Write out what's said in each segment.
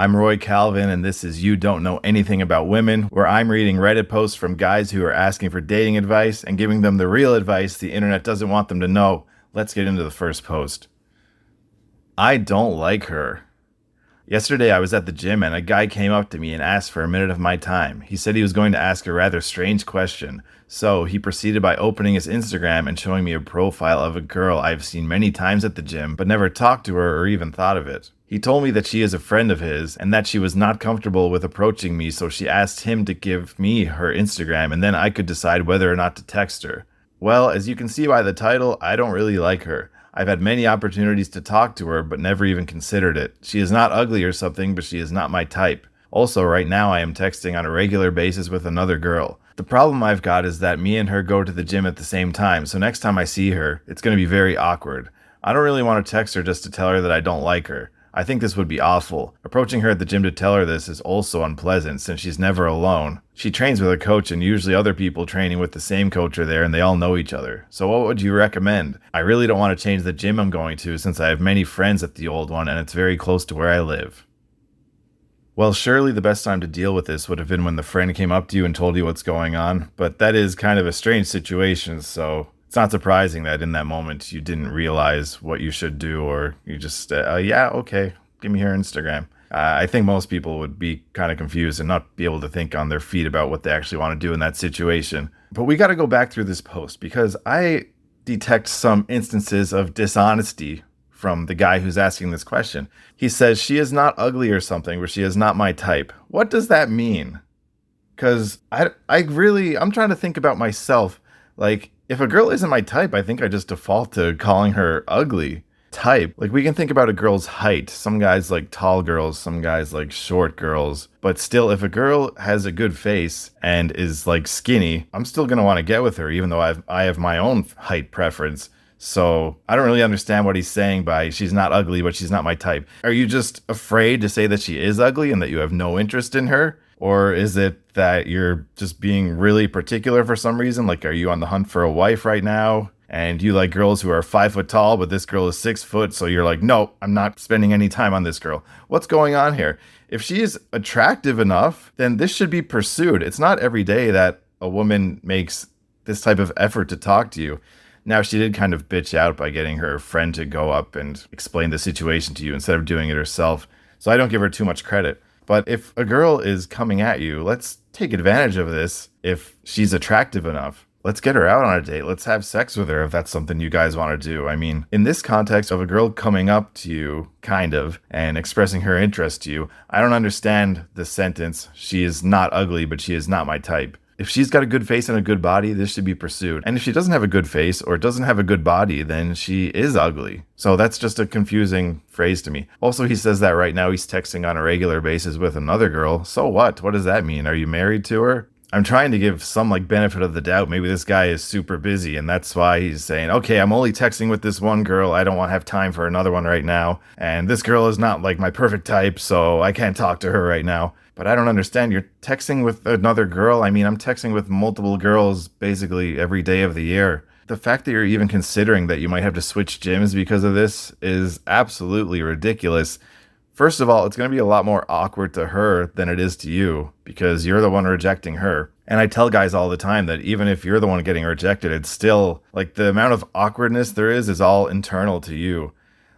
I'm Roy Calvin, and this is You Don't Know Anything About Women, where I'm reading Reddit posts from guys who are asking for dating advice and giving them the real advice the internet doesn't want them to know. Let's get into the first post. I don't like her. Yesterday I was at the gym and a guy came up to me and asked for a minute of my time. He said he was going to ask a rather strange question. So he proceeded by opening his Instagram and showing me a profile of a girl I've seen many times at the gym, but never talked to her or even thought of it. He told me that she is a friend of his and that she was not comfortable with approaching me, so she asked him to give me her Instagram and then I could decide whether or not to text her. Well, as you can see by the title, I don't really like her. I've had many opportunities to talk to her, but never even considered it. She is not ugly or something, but she is not my type. Also, right now I am texting on a regular basis with another girl. The problem I've got is that me and her go to the gym at the same time, so next time I see her, it's going to be very awkward. I don't really want to text her just to tell her that I don't like her. I think this would be awful. Approaching her at the gym to tell her this is also unpleasant since she's never alone. She trains with a coach and usually other people training with the same coach are there and they all know each other. So what would you recommend? I really don't want to change the gym I'm going to since I have many friends at the old one and it's very close to where I live. Well, surely the best time to deal with this would have been when the friend came up to you and told you what's going on, but that is kind of a strange situation, so it's not surprising that in that moment you didn't realize what you should do, or you just, yeah, okay, give me your Instagram. I think most people would be kind of confused and not be able to think on their feet about what they actually want to do in that situation. But we got to go back through this post because I detect some instances of dishonesty from the guy who's asking this question. He says, she is not ugly or something, but she is not my type. What does that mean? Because I'm trying to think about myself. Like, if a girl isn't my type, I think I just default to calling her ugly. Type, like we can think about a girl's height. Some guys like tall girls, some guys like short girls. But still, if a girl has a good face and is like skinny, I'm still going to want to get with her, even though I have my own height preference. So I don't really understand what he's saying by she's not ugly, but she's not my type. Are you just afraid to say that she is ugly and that you have no interest in her? Or is it that you're just being really particular for some reason? Like, are you on the hunt for a wife right now? And you like girls who are 5 foot tall, but this girl is 6 foot. So you're like, no, I'm not spending any time on this girl. What's going on here? If she is attractive enough, then this should be pursued. It's not every day that a woman makes this type of effort to talk to you. Now, she did kind of bitch out by getting her friend to go up and explain the situation to you instead of doing it herself. So I don't give her too much credit. But if a girl is coming at you, let's take advantage of this. If she's attractive enough, let's get her out on a date. Let's have sex with her if that's something you guys want to do. I mean, in this context of a girl coming up to you, kind of, and expressing her interest to you, I don't understand the sentence, she is not ugly, but she is not my type. If she's got a good face and a good body, this should be pursued. And if she doesn't have a good face or doesn't have a good body, then she is ugly. So that's just a confusing phrase to me. Also, he says that right now he's texting on a regular basis with another girl. So what? What does that mean? Are you married to her? I'm trying to give some benefit of the doubt. Maybe this guy is super busy and that's why he's saying, okay, I'm only texting with this one girl. I don't want to have time for another one right now. And this girl is not like my perfect type, so I can't talk to her right now. But I don't understand. You're texting with another girl. I mean, I'm texting with multiple girls basically every day of the year. The fact that you're even considering that you might have to switch gyms because of this is absolutely ridiculous. First of all, it's going to be a lot more awkward to her than it is to you because you're the one rejecting her. And I tell guys all the time that even if you're the one getting rejected, it's still like the amount of awkwardness there is all internal to you.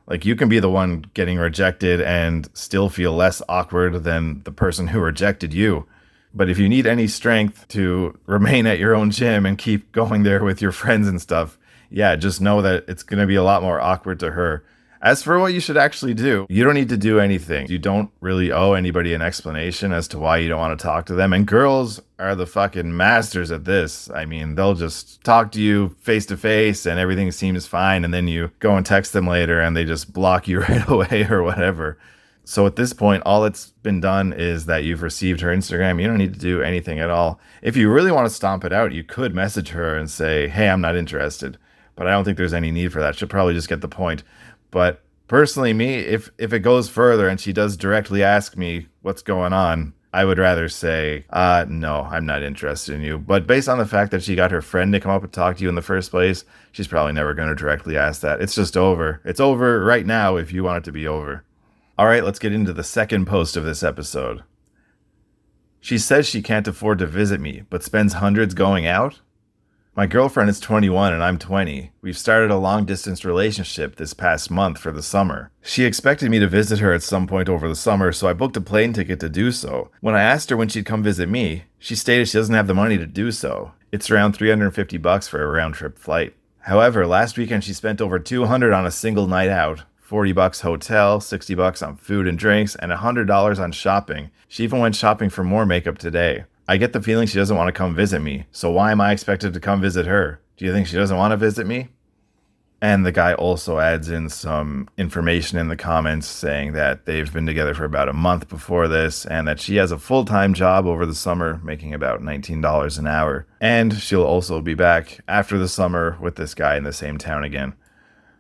Like, you can be the one getting rejected and still feel less awkward than the person who rejected you. But if you need any strength to remain at your own gym and keep going there with your friends and stuff, yeah, just know that it's going to be a lot more awkward to her. As for what you should actually do, you don't need to do anything. You don't really owe anybody an explanation as to why you don't want to talk to them. And girls are the fucking masters at this. I mean, they'll just talk to you face to face and everything seems fine. And then you go and text them later and they just block you right away or whatever. So at this point, all that's been done is that you've received her Instagram. You don't need to do anything at all. If you really want to stomp it out, you could message her and say, hey, I'm not interested. But I don't think there's any need for that. She'll probably just get the point. But personally, me, if it goes further and she does directly ask me what's going on, I would rather say, no, I'm not interested in you. But based on the fact that she got her friend to come up and talk to you in the first place, she's probably never going to directly ask that. It's just over. It's over right now if you want it to be over. All right, let's get into the second post of this episode. She says she can't afford to visit me, but spends hundreds going out? My girlfriend is 21 and I'm 20. We've started a long-distance relationship this past month for the summer. She expected me to visit her at some point over the summer, so I booked a plane ticket to do so. When I asked her when she'd come visit me, she stated she doesn't have the money to do so. It's around $350 for a round-trip flight. However, last weekend she spent over $200 on a single night out. $40 hotel, $60 on food and drinks, and $100 on shopping. She even went shopping for more makeup today. I get the feeling she doesn't want to come visit me, so why am I expected to come visit her? Do you think she doesn't want to visit me? And the guy also adds in some information in the comments saying that they've been together for about a month before this and that she has a full-time job over the summer making about $19 an hour. And she'll also be back after the summer with this guy in the same town again.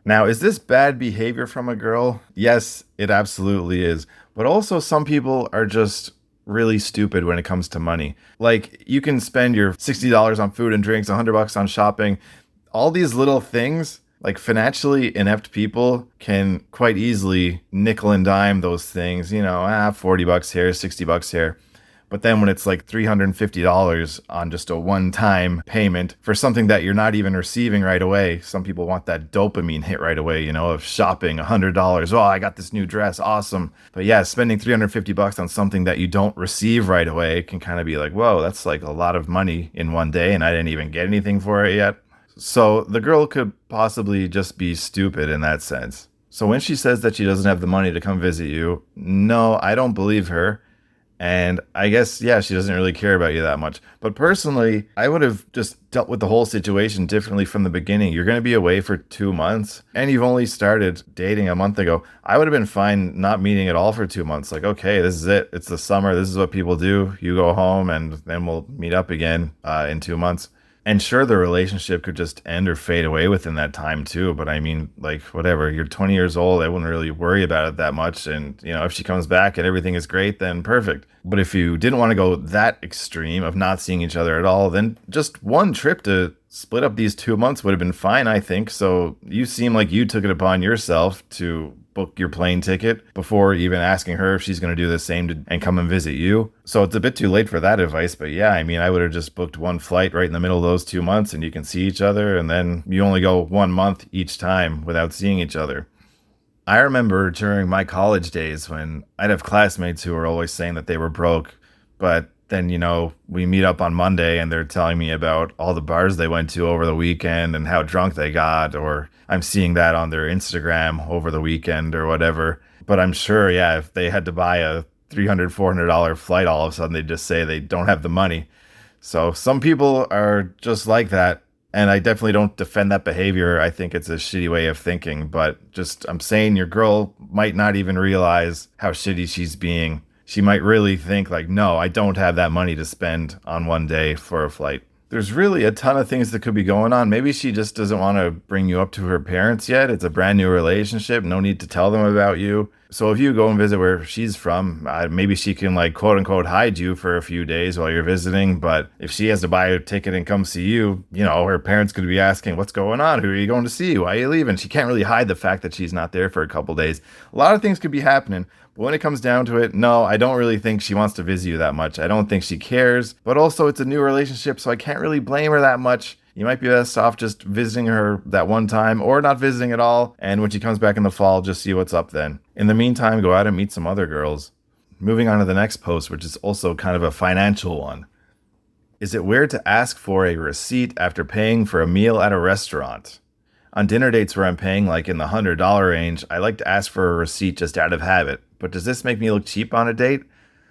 Now, is this bad behavior from a girl? Yes, it absolutely is. But also some people are just really stupid when it comes to money. Like, you can spend your $60 on food and drinks, $100 on shopping. All these little things, like financially inept people can quite easily nickel and dime those things. $40 here, $60 here. But then when it's like $350 on just a one-time payment for something that you're not even receiving right away, some people want that dopamine hit right away, of shopping $100. Oh, I got this new dress. Awesome. But yeah, spending $350 on something that you don't receive right away can kind of be like, whoa, that's like a lot of money in one day and I didn't even get anything for it yet. So the girl could possibly just be stupid in that sense. So when she says that she doesn't have the money to come visit you, no, I don't believe her. And I guess, yeah, she doesn't really care about you that much. But personally, I would have just dealt with the whole situation differently from the beginning. You're going to be away for 2 months and you've only started dating a month ago. I would have been fine not meeting at all for 2 months. Like, okay, this is it. It's the summer. This is what people do. You go home and then we'll meet up again in 2 months. And sure, the relationship could just end or fade away within that time too. But I mean, like, whatever, you're 20 years old. I wouldn't really worry about it that much. And, if she comes back and everything is great, then perfect. But if you didn't want to go that extreme of not seeing each other at all, then just one trip to split up these 2 months would have been fine, I think. So you seem like you took it upon yourself to book your plane ticket before even asking her if she's going to do the same and come and visit you. So it's a bit too late for that advice. But yeah, I mean, I would have just booked one flight right in the middle of those 2 months and you can see each other. And then you only go 1 month each time without seeing each other. I remember during my college days when I'd have classmates who were always saying that they were broke, but then, we meet up on Monday and they're telling me about all the bars they went to over the weekend and how drunk they got, or I'm seeing that on their Instagram over the weekend or whatever. But I'm sure, yeah, if they had to buy a $300, $400 flight, all of a sudden they just say they don't have the money. So some people are just like that. And I definitely don't defend that behavior. I think it's a shitty way of thinking, but I'm saying your girl might not even realize how shitty she's being. She might really think like, no, I don't have that money to spend on one day for a flight. There's really a ton of things that could be going on. Maybe she just doesn't want to bring you up to her parents yet. It's a brand new relationship. No need to tell them about you. So if you go and visit where she's from, maybe she can like quote unquote hide you for a few days while you're visiting. But if she has to buy a ticket and come see you, her parents could be asking, what's going on? Who are you going to see? Why are you leaving? She can't really hide the fact that she's not there for a couple days. A lot of things could be happening. But when it comes down to it, no, I don't really think she wants to visit you that much. I don't think she cares. But also it's a new relationship, so I can't really blame her that much. You might be best off just visiting her that one time or not visiting at all. And when she comes back in the fall, just see what's up then. In the meantime, go out and meet some other girls. Moving on to the next post, which is also kind of a financial one. Is it weird to ask for a receipt after paying for a meal at a restaurant? On dinner dates where I'm paying like in the $100 range, I like to ask for a receipt just out of habit. But does this make me look cheap on a date?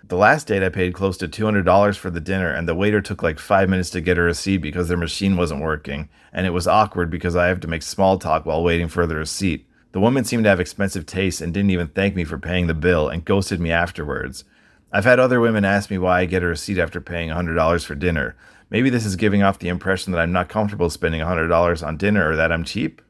The last date I paid close to $200 for the dinner and the waiter took like 5 minutes to get a receipt because their machine wasn't working. And it was awkward because I have to make small talk while waiting for the receipt. The woman seemed to have expensive taste and didn't even thank me for paying the bill and ghosted me afterwards. I've had other women ask me why I get a receipt after paying $100 for dinner. Maybe this is giving off the impression that I'm not comfortable spending $100 on dinner or that I'm cheap.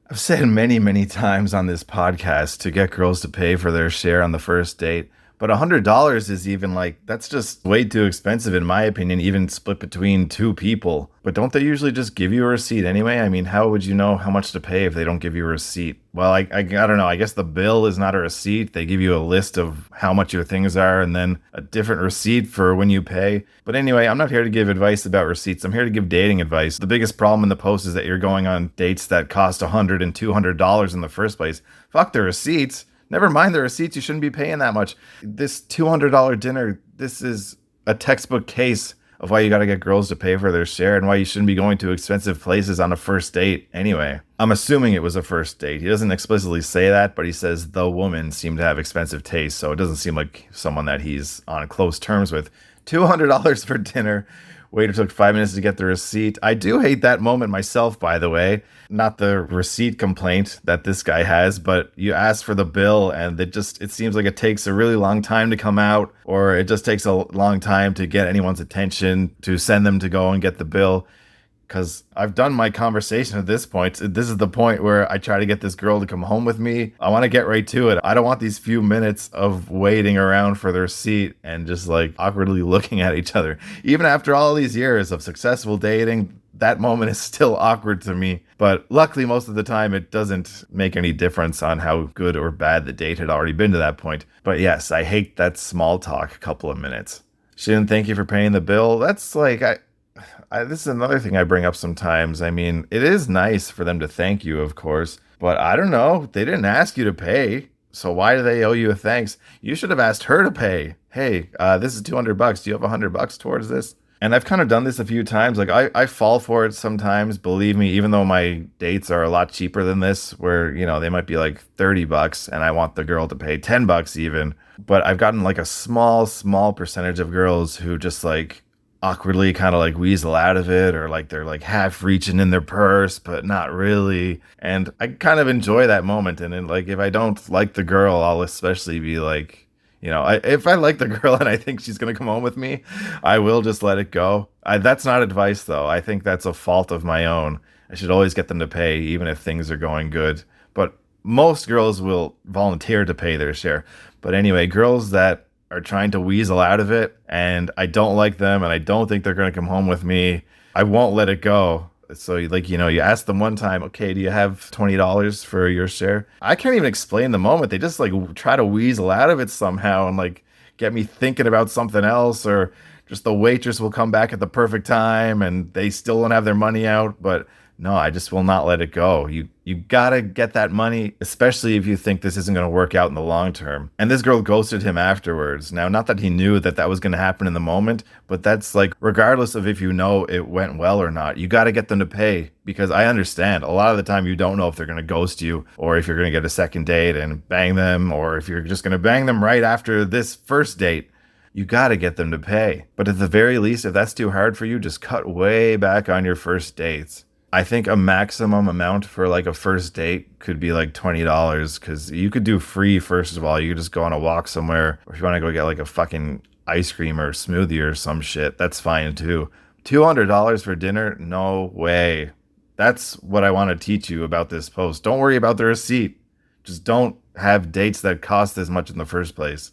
I've said many, many times on this podcast to get girls to pay for their share on the first date, But $100 is even like, that's just way too expensive in my opinion, even split between two people. But don't they usually just give you a receipt anyway? I mean, how would you know how much to pay if they don't give you a receipt? Well, I don't know. I guess the bill is not a receipt. They give you a list of how much your things are and then a different receipt for when you pay. But anyway, I'm not here to give advice about receipts. I'm here to give dating advice. The biggest problem in the post is that you're going on dates that cost $100 and $200 in the first place. Fuck the receipts. Never mind the receipts, you shouldn't be paying that much. This $200 dinner, this is a textbook case of why you gotta get girls to pay for their share and why you shouldn't be going to expensive places on a first date anyway. I'm assuming it was a first date. He doesn't explicitly say that, but he says the woman seemed to have expensive taste, so it doesn't seem like someone that he's on close terms with. $200 for dinner. Waiter took 5 minutes to get the receipt. I do hate that moment myself, by the way. Not the receipt complaint that this guy has, but you ask for the bill and it seems like it takes a really long time to come out, or it just takes a long time to get anyone's attention to send them to go and get the bill. Because I've done my conversation at this point. This is the point where I try to get this girl to come home with me. I want to get right to it. I don't want these few minutes of waiting around for their seat and just like awkwardly looking at each other. Even after all these years of successful dating, that moment is still awkward to me. But luckily, most of the time, it doesn't make any difference on how good or bad the date had already been to that point. But yes, I hate that small talk couple of minutes. She didn't thank you for paying the bill. That's like, this is another thing I bring up sometimes. I mean, it is nice for them to thank you, of course, but I don't know. They didn't ask you to pay, so why do they owe you a thanks? You should have asked her to pay. Hey, this is $200. Do you have $100 towards this? And I've kind of done this a few times. Like I fall for it sometimes, believe me, even though my dates are a lot cheaper than this, where, you know, they might be like $30 and I want the girl to pay $10 even. But I've gotten like a small percentage of girls who just like awkwardly kind of like weasel out of it, or like they're like half reaching in their purse but not really, and I kind of enjoy that moment. And then like if I don't like the girl, I'll especially be like, you know, if I like the girl and I think she's gonna come home with me, I will just let it go. That's not advice though. I think that's a fault of my own. I should always get them to pay even if things are going good, but most girls will volunteer to pay their share. But anyway, girls that are trying to weasel out of it and I don't like them and I don't think they're going to come home with me, I won't let it go. So like, you know, you ask them one time, okay, do you have $20 for your share? I can't even explain the moment. They just like try to weasel out of it somehow and like get me thinking about something else, or just the waitress will come back at the perfect time and they still won't have their money out. But no, I just will not let it go. You gotta get that money, especially if you think this isn't gonna work out in the long term. And this girl ghosted him afterwards. Now, not that he knew that that was gonna happen in the moment, but that's like, regardless of if you know it went well or not, you gotta get them to pay. Because I understand a lot of the time you don't know if they're gonna ghost you, or if you're gonna get a second date and bang them, or if you're just gonna bang them right after this first date. You gotta get them to pay. But at the very least, if that's too hard for you, just cut way back on your first dates. I think a maximum amount for like a first date could be like $20, because you could do free. First of all, you could just go on a walk somewhere, or if you want to go get like a fucking ice cream or smoothie or some shit, that's fine too. $200 for dinner? No way. That's what I want to teach you about this post. Don't worry about the receipt. Just don't have dates that cost this much in the first place.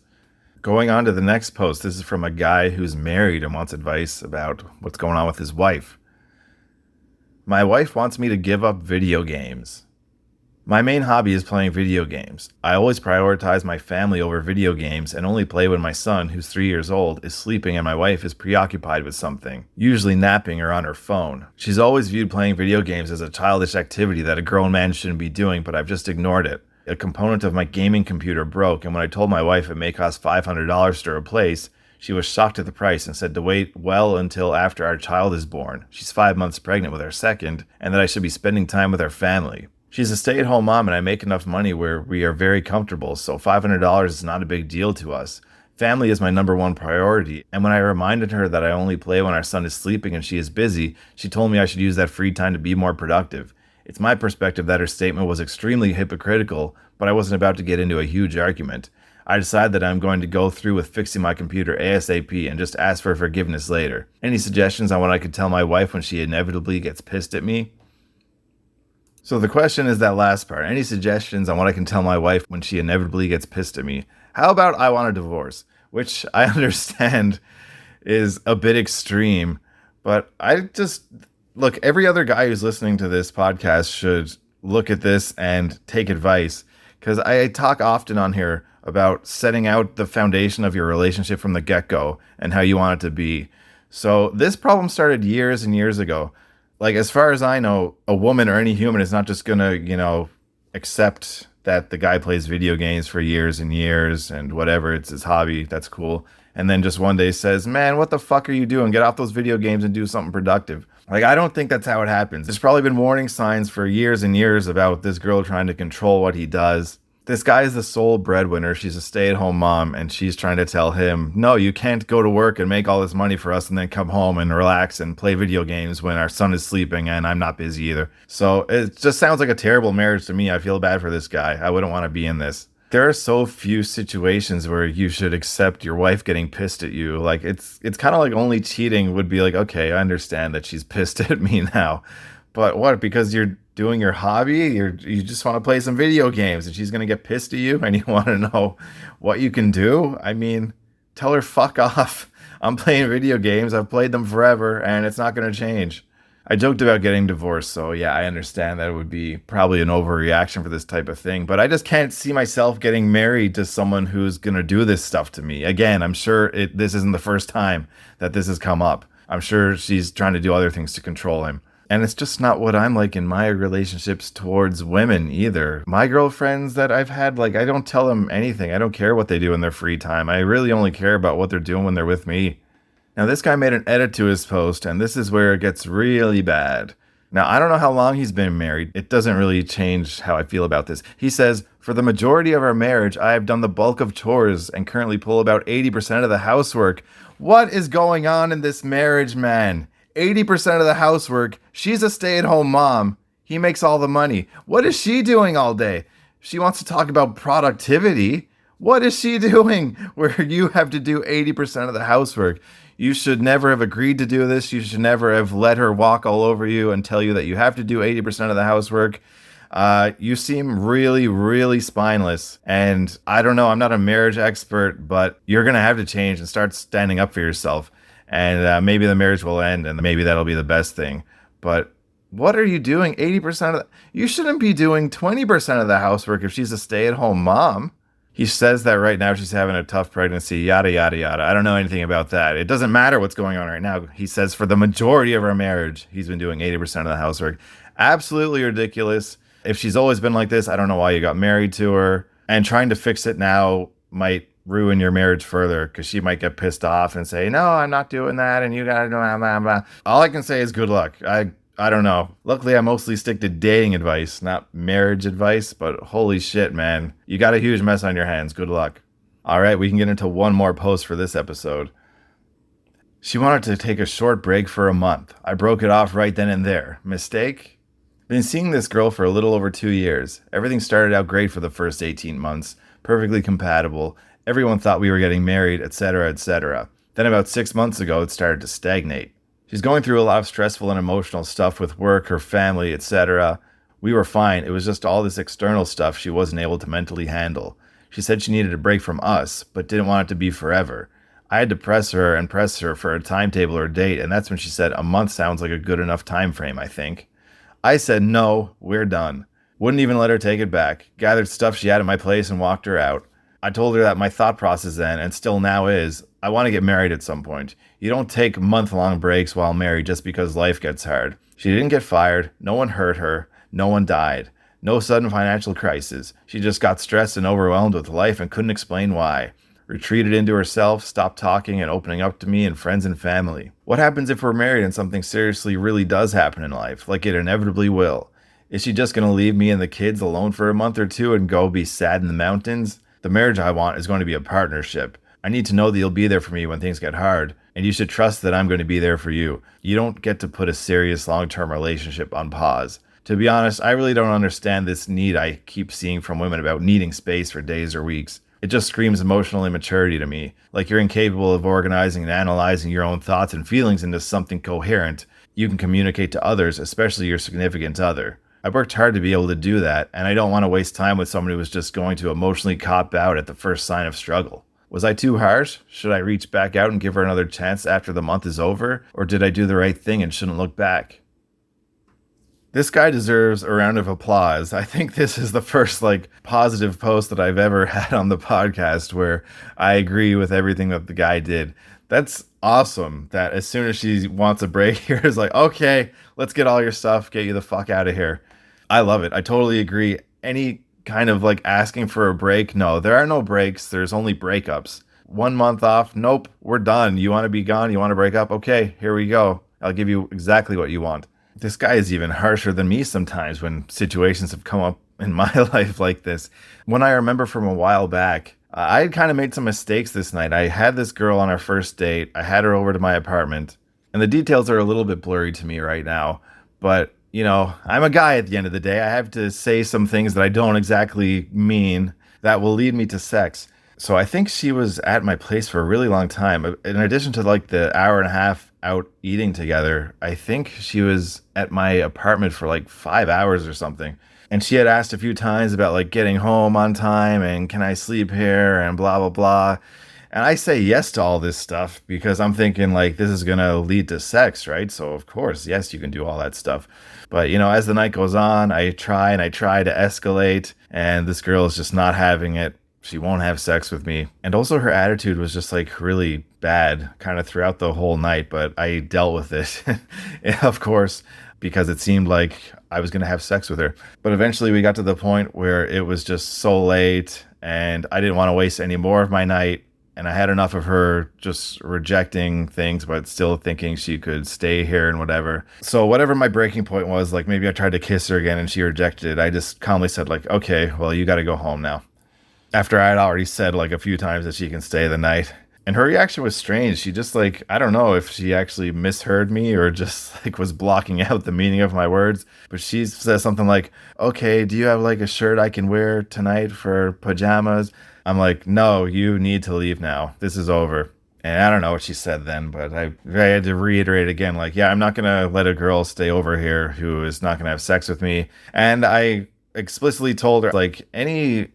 Going on to the next post. This is from a guy who's married and wants advice about what's going on with his wife. My wife wants me to give up video games. My main hobby is playing video games. I always prioritize my family over video games and only play when my son, who's 3 years old, is sleeping and my wife is preoccupied with something, usually napping or on her phone. She's always viewed playing video games as a childish activity that a grown man shouldn't be doing, but I've just ignored it. A component of my gaming computer broke, and when I told my wife it may cost $500 to replace, she was shocked at the price and said to wait well until after our child is born. She's 5 months pregnant with our second, and that I should be spending time with our family. She's a stay-at-home mom and I make enough money where we are very comfortable, so $500 is not a big deal to us. Family is my number one priority, and when I reminded her that I only play when our son is sleeping and she is busy, she told me I should use that free time to be more productive. It's my perspective that her statement was extremely hypocritical, but I wasn't about to get into a huge argument. I decided that I'm going to go through with fixing my computer ASAP and just ask for forgiveness later. Any suggestions on what I could tell my wife when she inevitably gets pissed at me? So the question is that last part. Any suggestions on what I can tell my wife when she inevitably gets pissed at me? How about I want a divorce? Which I understand is a bit extreme, but I just look, every other guy who's listening to this podcast should look at this and take advice because I talk often on here about setting out the foundation of your relationship from the get go and how you want it to be. So this problem started years and years ago. Like, as far as I know, a woman or any human is not just gonna, accept that the guy plays video games for years and years and whatever, it's his hobby, that's cool. And then just one day says, man, what the fuck are you doing? Get off those video games and do something productive. Like, I don't think that's how it happens. There's probably been warning signs for years and years about this girl trying to control what he does. This guy is the sole breadwinner. She's a stay-at-home mom, and she's trying to tell him, no, you can't go to work and make all this money for us and then come home and relax and play video games when our son is sleeping and I'm not busy either. So it just sounds like a terrible marriage to me. I feel bad for this guy. I wouldn't want to be in this. There are so few situations where you should accept your wife getting pissed at you. Like, it's kind of like only cheating would be like, okay, I understand that she's pissed at me now. But what, because you're doing your hobby, you just want to play some video games and she's going to get pissed at you and you want to know what you can do? I mean, tell her fuck off. I'm playing video games. I've played them forever and it's not going to change. I joked about getting divorced, so yeah, I understand that it would be probably an overreaction for this type of thing, but I just can't see myself getting married to someone who's going to do this stuff to me. Again, I'm sure this isn't the first time that this has come up. I'm sure she's trying to do other things to control him. And it's just not what I'm like in my relationships towards women either. My girlfriends that I've had, like, I don't tell them anything. I don't care what they do in their free time. I really only care about what they're doing when they're with me. Now, this guy made an edit to his post, and this is where it gets really bad. Now, I don't know how long he's been married. It doesn't really change how I feel about this. He says, for the majority of our marriage, I have done the bulk of chores and currently pull about 80% of the housework. What is going on in this marriage, man? 80% of the housework. She's a stay-at-home mom. He makes all the money. What is she doing all day? She wants to talk about productivity. What is she doing where you have to do 80% of the housework? You should never have agreed to do this. You should never have let her walk all over you and tell you that you have to do 80% of the housework. You seem really, really spineless. And I don't know, I'm not a marriage expert, but you're going to have to change and start standing up for yourself. And maybe the marriage will end and maybe that'll be the best thing. But what are you doing 80% of the... You shouldn't be doing 20% of the housework if she's a stay-at-home mom. He says that right now she's having a tough pregnancy, yada, yada, yada. I don't know anything about that. It doesn't matter what's going on right now. He says for the majority of our marriage, he's been doing 80% of the housework. Absolutely ridiculous. If she's always been like this, I don't know why you got married to her. And trying to fix it now might ruin your marriage further because she might get pissed off and say, no, I'm not doing that. And you got to do blah, blah, blah. All I can say is good luck. I don't know. Luckily, I mostly stick to dating advice, not marriage advice, but holy shit, man. You got a huge mess on your hands. Good luck. All right, we can get into one more post for this episode. She wanted to take a short break for a month. I broke it off right then and there. Mistake? Been seeing this girl for a little over 2 years. Everything started out great for the first 18 months. Perfectly compatible. Everyone thought we were getting married, etc., etc. Then about 6 months ago, it started to stagnate. She's going through a lot of stressful and emotional stuff with work, her family, etc. We were fine. It was just all this external stuff she wasn't able to mentally handle. She said she needed a break from us, but didn't want it to be forever. I had to press her for a timetable or a date, and that's when she said a month sounds like a good enough time frame, I think. I said, no, we're done. Wouldn't even let her take it back. Gathered stuff she had at my place and walked her out. I told her that my thought process then, and still now is, I want to get married at some point. You don't take month-long breaks while married just because life gets hard. She didn't get fired. No one hurt her. No one died. No sudden financial crisis. She just got stressed and overwhelmed with life and couldn't explain why. Retreated into herself, stopped talking and opening up to me and friends and family. What happens if we're married and something seriously really does happen in life, like it inevitably will? Is she just going to leave me and the kids alone for a month or two and go be sad in the mountains? The marriage I want is going to be a partnership. I need to know that you'll be there for me when things get hard, and you should trust that I'm going to be there for you. You don't get to put a serious long-term relationship on pause. To be honest, I really don't understand this need I keep seeing from women about needing space for days or weeks. It just screams emotional immaturity to me, like you're incapable of organizing and analyzing your own thoughts and feelings into something coherent you can communicate to others, especially your significant other. I worked hard to be able to do that, and I don't want to waste time with someone who was just going to emotionally cop out at the first sign of struggle. Was I too harsh? Should I reach back out and give her another chance after the month is over? Or did I do the right thing and shouldn't look back? This guy deserves a round of applause. I think this is the first positive post that I've ever had on the podcast where I agree with everything that the guy did. That's awesome that as soon as she wants a break here is like, okay, let's get all your stuff, get you the fuck out of here. I love it. I totally agree. Any kind of asking for a break, no, there are no breaks. There's only breakups. 1 month off, nope, we're done. You want to be gone? You want to break up? Okay, here we go. I'll give you exactly what you want. This guy is even harsher than me sometimes when situations have come up in my life like this. When I remember from a while back, I had kind of made some mistakes this night. I had this girl on our first date. I had her over to my apartment, and the details are a little bit blurry to me right now. But, I'm a guy at the end of the day. I have to say some things that I don't exactly mean that will lead me to sex. So I think she was at my place for a really long time. In addition to the hour and a half out eating together, I think she was at my apartment for 5 hours or something. And she had asked a few times about getting home on time and can I sleep here and blah, blah, blah. And I say yes to all this stuff because I'm thinking this is going to lead to sex, right? So of course, yes, you can do all that stuff. But as the night goes on, I try to escalate, and this girl is just not having it. She won't have sex with me. And also her attitude was just really bad kind of throughout the whole night, but I dealt with it, of course, because it seemed like I was going to have sex with her. But eventually we got to the point where it was just so late and I didn't want to waste any more of my night. And I had enough of her just rejecting things, but still thinking she could stay here and whatever. So whatever my breaking point was, maybe I tried to kiss her again and she rejected it. I just calmly said okay, well, you got to go home now. After I had already said a few times that she can stay the night. And her reaction was strange. She just I don't know if she actually misheard me or just was blocking out the meaning of my words. But she says something okay, do you have a shirt I can wear tonight for pajamas? I'm no, you need to leave now. This is over. And I don't know what she said then, but I had to reiterate again, yeah, I'm not going to let a girl stay over here who is not going to have sex with me. And I explicitly told her, any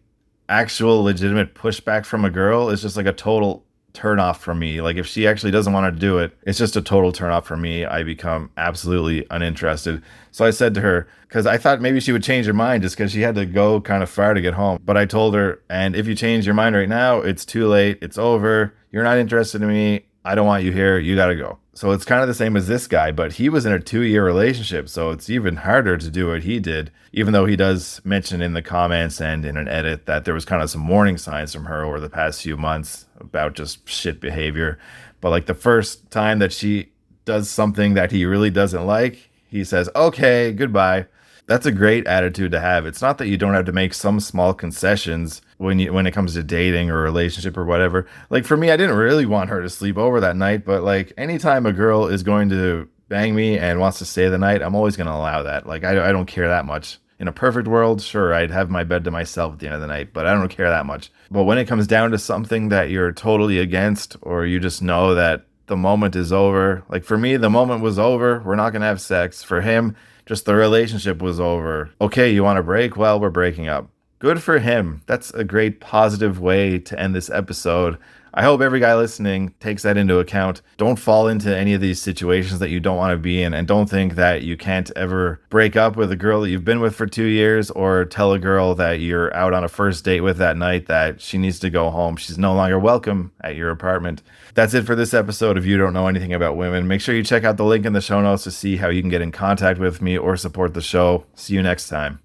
actual legitimate pushback from a girl is just a total turn off from me. If she actually doesn't want to do it, it's just a total turn off from me. I become absolutely uninterested. So I said to her, because I thought maybe she would change her mind just because she had to go kind of far to get home. But I told her, and if you change your mind right now, it's too late. It's over. You're not interested in me. I don't want you here. You got to go. So it's kind of the same as this guy, but he was in a 2-year relationship. So it's even harder to do what he did, even though he does mention in the comments and in an edit that there was kind of some warning signs from her over the past few months about just shit behavior. But the first time that she does something that he really doesn't like, he says, okay, goodbye. That's a great attitude to have. It's not that you don't have to make some small concessions when it comes to dating or relationship or whatever. For me, I didn't really want her to sleep over that night, but anytime a girl is going to bang me and wants to stay the night, I'm always going to allow that. I don't care that much. In a perfect world, sure, I'd have my bed to myself at the end of the night, but I don't care that much. But when it comes down to something that you're totally against, or you just know that the moment is over, for me, the moment was over. We're not going to have sex. For him, just the relationship was over. Okay, you want to break? Well, we're breaking up. Good for him. That's a great positive way to end this episode. I hope every guy listening takes that into account. Don't fall into any of these situations that you don't want to be in, and don't think that you can't ever break up with a girl that you've been with for 2 years, or tell a girl that you're out on a first date with that night that she needs to go home. She's no longer welcome at your apartment. That's it for this episode of You Don't Know Anything About Women. Make sure you check out the link in the show notes to see how you can get in contact with me or support the show. See you next time.